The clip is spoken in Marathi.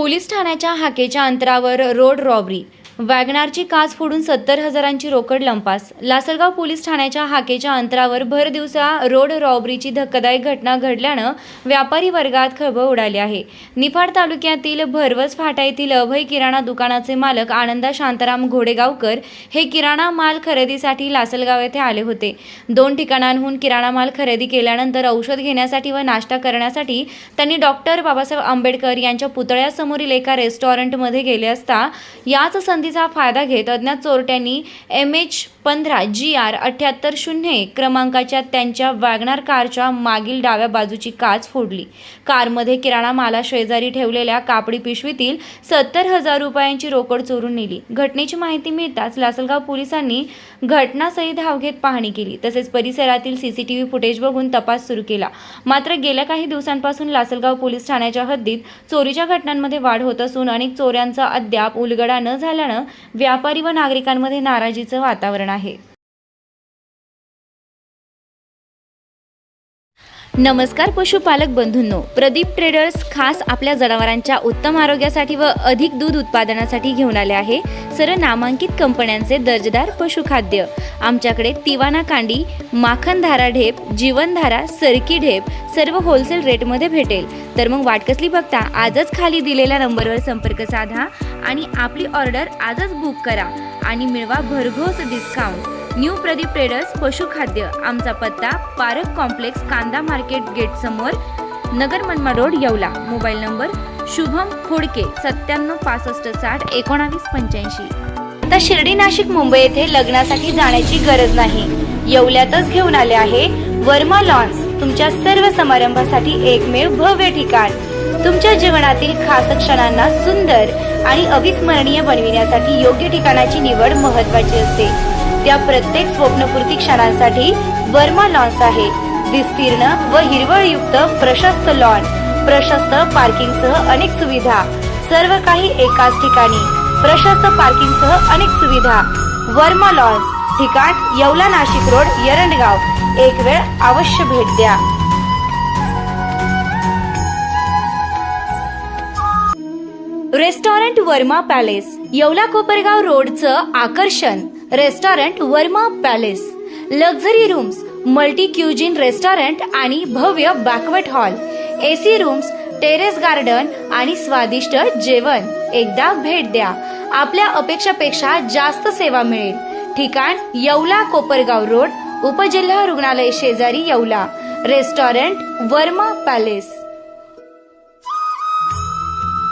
पोलीस ठाण्याच्या हाकेच्या अंतरावर रोड रॉबरी, वॅगनारची काच फोडून 70,000ची रोकड लंपास। लासलगाव पोलीस ठाण्याच्या हाकेच्या अंतरावर भर दिवसा रोड रॉबरीची धक्कादायक घटना घडल्यानं व्यापारी वर्गात खळबळ उडाली आहे। निफाड तालुक्यातील भरवस फाटा येथील अभय किराणा दुकानाचे मालक आनंदा शांताराम घोडेगावकर हे किराणा माल खरेदीसाठी लासलगाव येथे आले होते। 2 ठिकाणांहून किराणा माल खरेदी केल्यानंतर औषध घेण्यासाठी व नाश्ता करण्यासाठी त्यांनी डॉक्टर बाबासाहेब आंबेडकर यांच्या पुतळ्यासमोरील एका रेस्टॉरंटमध्ये गेले असता याच संधीचा फायदा घेत अज्ञात चोरट्यांनी MH15GR 7801 क्रमांकाच्या त्यांच्या वॅगनार कारच्या मागील डाव्या बाजूची काच फोडली। कारमध्ये किराणा माला शेजारी ठेवलेल्या कापडी पिशवीतील 70,000 रुपयांची रोकड चोरून नेली। घटनेची माहिती मिळताच लासलगाव पोलिसांनी घटनास्थळी धाव घेत पाहणी केली, तसेच परिसरातील CCTV फुटेज बघून तपास सुरू केला। मात्र गेल्या काही दिवसांपासून लासलगाव पोलीस ठाण्याच्या हद्दीत चोरीच्या घटनांमध्ये वाढ होत असून अनेक चोऱ्यांचा अद्याप उलगडा न झाल्यानं व्यापारी व नागरिकांमध्ये नाराजीचं वातावरण आहे। नमस्कार पशुपालक बंधूंनो, प्रदीप ट्रेडर्स खास आपल्या जनावरांच्या उत्तम आरोग्यासाठी व अधिक दूध उत्पादनासाठी घेऊन आले आहे सर्व नामांकित कंपन्यांचे दर्जेदार पशुखाद्य। आमच्याकडे तिवाना कांडी, माखनधारा ढेप, जीवनधारा, सरकी ढेप सर्व होलसेल रेटमध्ये भेटेल। तर मग वाट कसली बघता, आजच खाली दिलेल्या नंबरवर संपर्क साधा आणि आपली ऑर्डर आजच बुक करा आणि मिळवा भरघोस डिस्काउंट। न्यू प्रदीप ट्रेडर्स पशुखाद्य, आमचा पत्ता पारक कॉम्प्लेक्स, कांदा मार्केट गेट समोर, Nagar Manmad road, Yeola. Mobile number Shubham Khodke 9765601985। आता शिर्डी, नाशिक, मुंबई येथे लग्नासाठी जाण्याची गरज नाही, येवल्यातच घेऊन आले आहे वर्मा लॉन्स। तुमच्या सर्व समारंभासाठी एकमेव भव्य ठिकाण। तुमच्या जीवनातील खास क्षणांना सुंदर आणि अविस्मरणीय बनविण्यासाठी योग्य ठिकाणाची निवड महत्त्वाची असते। त्या प्रत्येक स्वप्नपूर्ती क्षणांसाठी वर्मा लॉन्स आहे। विस्तीर्ण व हिरवळयुक्त प्रशस्त लॉन, प्रशस्त पार्किंगसह अनेक सुविधा, सर्व काही एकाच ठिकाणी, प्रशस्त पार्किंगसह अनेक सुविधा। वर्मा लॉन्स, ठिकाण येवला, नाशिक रोड, एरंडगाव। एक वेळ अवश्य भेट द्या। रेस्टॉरंट वर्मा पॅलेस, येवला कोपरगाव रोडचं आकर्षण। Restaurant Verma palace, luxury rooms, multi cuisine restaurant आणि भव्य banquet hall, AC rooms, terrace garden आणि स्वादिष्ट जेवण। एकदा भेट द्या, आपल्या अपेक्षापेक्षा जास्त सेवा मिळेल। ठिकाण येवला कोपरगाव रोड, उपजिल्हा रुग्णालय शेजारी, येवला। Restaurant Verma palace.